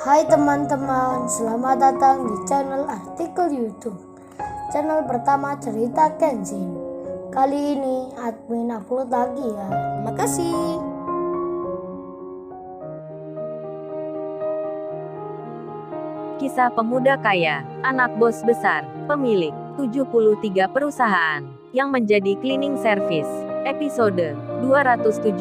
Hai teman-teman, selamat datang di channel artikel YouTube. Channel pertama cerita Kenshin. Kali ini admin upload lagi ya. Terima kasih. Kisah pemuda kaya, anak bos besar, pemilik 73 perusahaan, yang menjadi cleaning service. Episode 276.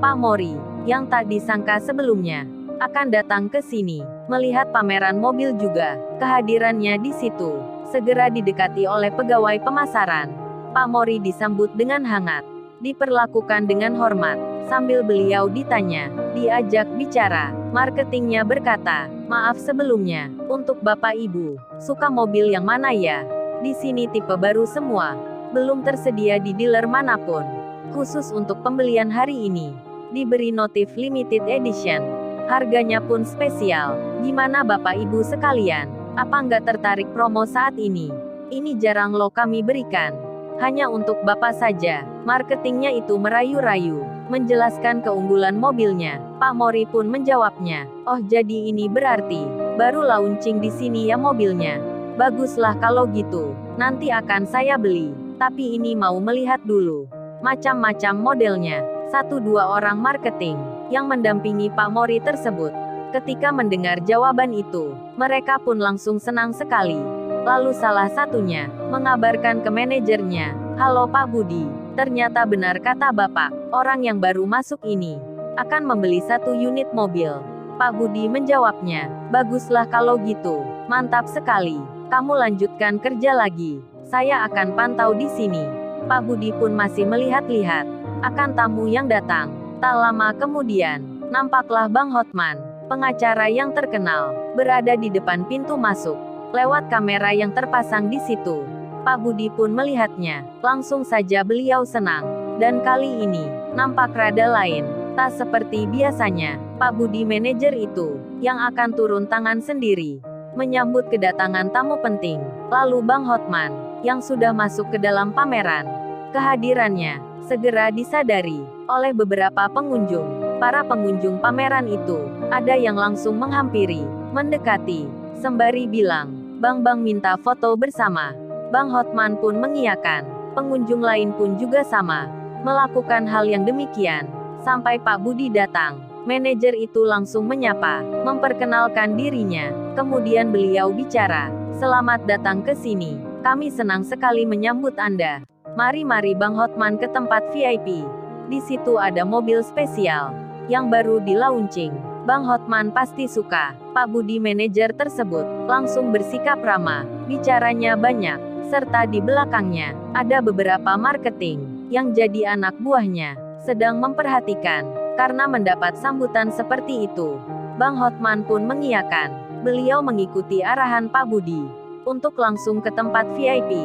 Pak Mori, yang tak disangka sebelumnya, akan datang ke sini, melihat pameran mobil juga. Kehadirannya di situ, segera didekati oleh pegawai pemasaran. Pak Mori disambut dengan hangat, diperlakukan dengan hormat, sambil beliau ditanya, diajak bicara. Marketingnya berkata, maaf sebelumnya, untuk Bapak Ibu, suka mobil yang mana ya? Di sini tipe baru semua, belum tersedia di dealer manapun. Khusus untuk pembelian hari ini, diberi notif limited edition. Harganya pun spesial. Gimana Bapak Ibu sekalian? Apa nggak tertarik promo saat ini? Ini jarang loh kami berikan. Hanya untuk Bapak saja. Marketingnya itu merayu-rayu, menjelaskan keunggulan mobilnya. Pak Mori pun menjawabnya, oh jadi ini berarti, baru launching di sini ya mobilnya. Baguslah kalau gitu, nanti akan saya beli. Tapi ini mau melihat dulu. Macam-macam modelnya. 1-2 orang marketing yang mendampingi Pak Mori tersebut. Ketika mendengar jawaban itu, mereka pun langsung senang sekali. Lalu salah satunya mengabarkan ke manajernya, halo Pak Budi, ternyata benar kata Bapak, orang yang baru masuk ini akan membeli 1 unit mobil. Pak Budi menjawabnya, baguslah kalau gitu, mantap sekali, kamu lanjutkan kerja lagi, saya akan pantau di sini. Pak Budi pun masih melihat-lihat akan tamu yang datang. Tak lama kemudian, nampaklah Bang Hotman, pengacara yang terkenal, berada di depan pintu masuk. Lewat kamera yang terpasang di situ, Pak Budi pun melihatnya. Langsung saja beliau senang. Dan kali ini, nampak rada lain. Tak seperti biasanya, Pak Budi manajer itu, yang akan turun tangan sendiri, menyambut kedatangan tamu penting. Lalu Bang Hotman, yang sudah masuk ke dalam pameran. Kehadirannya segera disadari oleh beberapa pengunjung. Para pengunjung pameran itu, ada yang langsung menghampiri, mendekati, sembari bilang, Bang minta foto bersama. Bang Hotman pun mengiyakan. Pengunjung lain pun juga sama, melakukan hal yang demikian. Sampai Pak Budi datang, manajer itu langsung menyapa, memperkenalkan dirinya. Kemudian beliau bicara, selamat datang ke sini. Kami senang sekali menyambut Anda. Mari Bang Hotman ke tempat VIP. Di situ ada mobil spesial yang baru di launching. Bang Hotman pasti suka. Pak Budi manajer tersebut langsung bersikap ramah. Bicaranya banyak, serta di belakangnya ada beberapa marketing yang jadi anak buahnya sedang memperhatikan. Karena mendapat sambutan seperti itu, Bang Hotman pun mengiyakan. Beliau mengikuti arahan Pak Budi untuk langsung ke tempat VIP.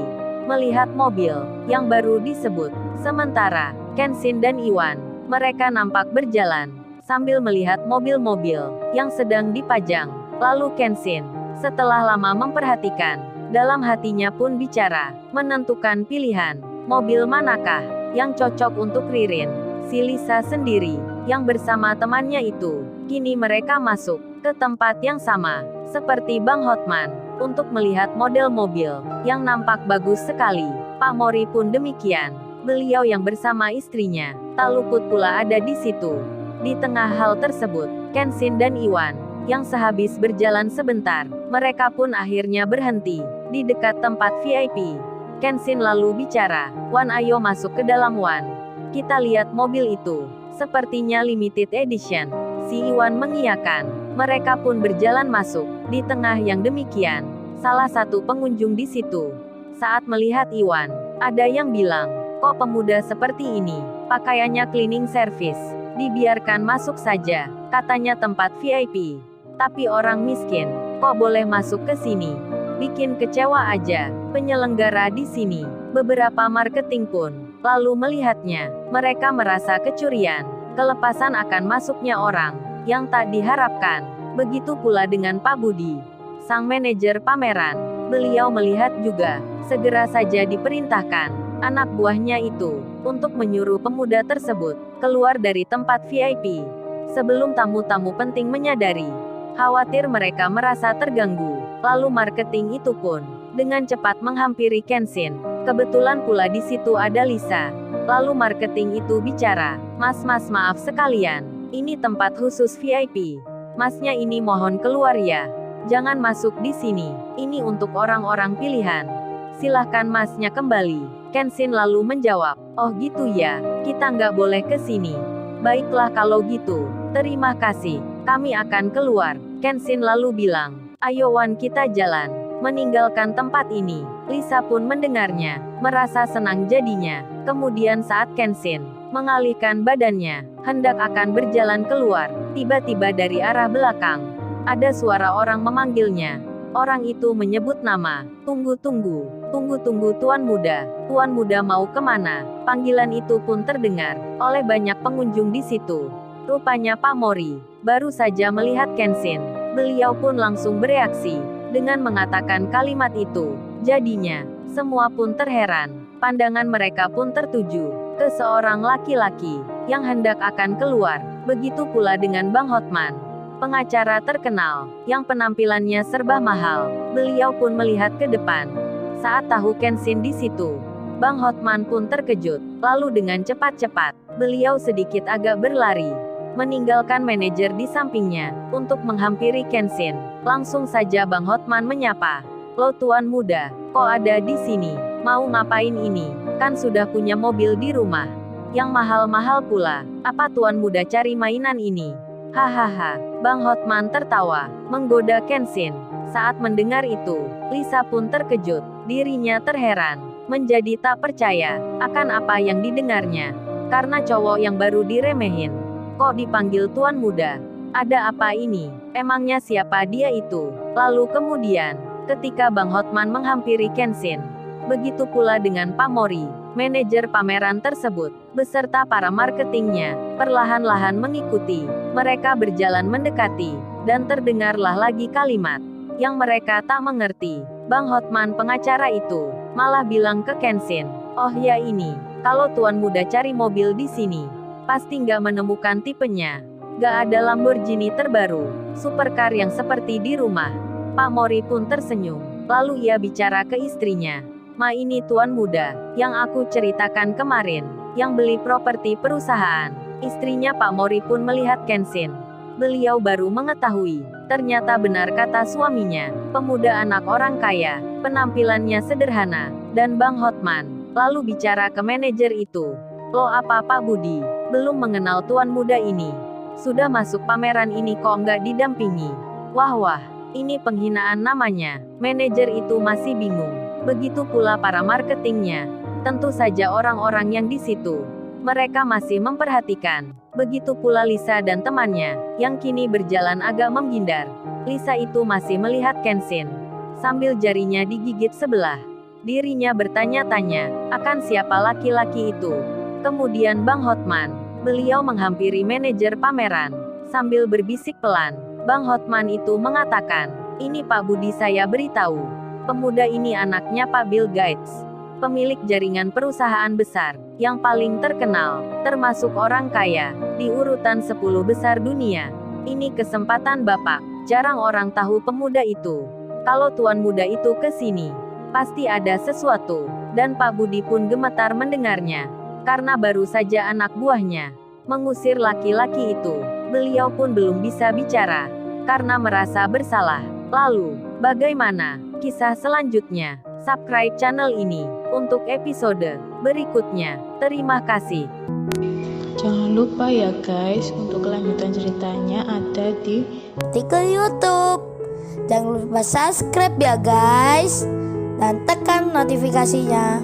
Melihat mobil yang baru disebut. Sementara Kenshin dan Iwan, mereka nampak berjalan sambil melihat mobil-mobil yang sedang dipajang. Lalu Kenshin, setelah lama memperhatikan, dalam hatinya pun bicara, menentukan pilihan mobil manakah yang cocok untuk Ririn. Si Lisa sendiri, yang bersama temannya itu, kini mereka masuk ke tempat yang sama seperti Bang Hotman untuk melihat model mobil yang nampak bagus sekali. Pak Mori pun demikian. Beliau yang bersama istrinya tak luput pula ada di situ. Di tengah hal tersebut, Kenshin dan Iwan yang sehabis berjalan sebentar, mereka pun akhirnya berhenti di dekat tempat VIP. Kenshin lalu bicara, Wan ayo masuk ke dalam Wan. Kita lihat mobil itu, sepertinya limited edition. Si Iwan mengiyakan. Mereka pun berjalan masuk. Di tengah yang demikian, salah satu pengunjung di situ, saat melihat Iwan, ada yang bilang, kok pemuda seperti ini, pakaiannya cleaning service, dibiarkan masuk saja, katanya tempat VIP. Tapi orang miskin, kok boleh masuk ke sini? Bikin kecewa aja, penyelenggara di sini. Beberapa marketing pun, lalu melihatnya, mereka merasa kecurian, kelepasan akan masuknya orang yang tak diharapkan. Begitu pula dengan Pak Budi, sang manajer pameran. Beliau melihat juga, segera saja diperintahkan anak buahnya itu untuk menyuruh pemuda tersebut keluar dari tempat VIP. Sebelum tamu-tamu penting menyadari, Khawatir mereka merasa terganggu. Lalu marketing itu pun dengan cepat menghampiri Kenshin. Kebetulan pula di situ ada Lisa. Lalu marketing itu bicara, "Mas, maaf sekalian. Ini tempat khusus VIP. Masnya ini mohon keluar ya. Jangan masuk di sini. Ini untuk orang-orang pilihan. Silahkan masnya kembali." Kenshin lalu menjawab, "Oh gitu ya, kita nggak boleh ke sini. Baiklah kalau gitu. Terima kasih. Kami akan keluar." Kenshin lalu bilang, "Ayo Wan, kita jalan." Meninggalkan tempat ini, Lisa pun mendengarnya, merasa senang jadinya. Kemudian saat Kenshin mengalihkan badannya, hendak akan berjalan keluar, tiba-tiba dari arah belakang, ada suara orang memanggilnya. Orang itu menyebut nama, tunggu Tuan Muda. Tuan Muda mau kemana?" Panggilan itu pun terdengar oleh banyak pengunjung di situ. Rupanya Pak Mori baru saja melihat Kenshin. Beliau pun langsung bereaksi dengan mengatakan kalimat itu. Jadinya, semua pun terheran. Pandangan mereka pun tertuju ke seorang laki-laki yang hendak akan keluar. Begitu pula dengan Bang Hotman, pengacara terkenal, yang penampilannya serba mahal. Beliau pun melihat ke depan. Saat tahu Kenshin di situ, Bang Hotman pun terkejut. Lalu dengan cepat-cepat, beliau sedikit agak berlari, meninggalkan manajer di sampingnya, untuk menghampiri Kenshin. Langsung saja Bang Hotman menyapa, "Lo Tuan Muda, kok ada di sini? Mau ngapain ini? Kan sudah punya mobil di rumah. Yang mahal-mahal pula. Apa Tuan Muda cari mainan ini?" Hahaha. Bang Hotman tertawa, menggoda Kenshin. Saat mendengar itu, Lisa pun terkejut. Dirinya terheran, menjadi tak percaya akan apa yang didengarnya. Karena cowok yang baru diremehin, kok dipanggil Tuan Muda? Ada apa ini? Emangnya siapa dia itu? Lalu kemudian, ketika Bang Hotman menghampiri Kenshin, begitu pula dengan Pak Mori, manajer pameran tersebut, beserta para marketingnya, perlahan-lahan mengikuti. Mereka berjalan mendekati, dan terdengarlah lagi kalimat yang mereka tak mengerti. Bang Hotman pengacara itu malah bilang ke Kenshin, "Oh ya ini, kalau Tuan Muda cari mobil di sini, pasti nggak menemukan tipenya. Gak ada Lamborghini terbaru, supercar yang seperti di rumah." Pak Mori pun tersenyum. Lalu ia bicara ke istrinya, "Ma, ini Tuan Muda yang aku ceritakan kemarin, yang beli properti perusahaan." Istrinya Pak Mori pun melihat Kenshin. Beliau baru mengetahui, ternyata benar kata suaminya, pemuda anak orang kaya, penampilannya sederhana, dan Bang Hotman lalu bicara ke manajer itu, "Lo apa Pak Budi, belum mengenal Tuan Muda ini? Sudah masuk pameran ini kok nggak didampingi? Wah, ini penghinaan namanya." Manajer itu masih bingung. Begitu pula para marketingnya. Tentu saja orang-orang yang di situ, mereka masih memperhatikan. Begitu pula Lisa dan temannya, yang kini berjalan agak menghindar. Lisa itu masih melihat Kenshin, sambil jarinya digigit sebelah. Dirinya bertanya-tanya, akan siapa laki-laki itu? Kemudian Bang Hotman, beliau menghampiri manajer pameran, sambil berbisik pelan. Bang Hotman itu mengatakan, "Ini Pak Budi, saya beritahu. Pemuda ini anaknya Pak Bill Gates, pemilik jaringan perusahaan besar, yang paling terkenal, termasuk orang kaya, di urutan 10 besar dunia. Ini kesempatan Bapak, jarang orang tahu pemuda itu. Kalau Tuan Muda itu ke sini, pasti ada sesuatu." Dan Pak Budi pun gemetar mendengarnya, karena baru saja anak buahnya mengusir laki-laki itu. Beliau pun belum bisa bicara, karena merasa bersalah. Lalu, bagaimana kisah selanjutnya? Subscribe channel ini untuk episode berikutnya. Terima kasih. Jangan lupa ya guys, untuk kelanjutan ceritanya ada di Artikel YouTube. Jangan lupa subscribe ya guys, dan tekan notifikasinya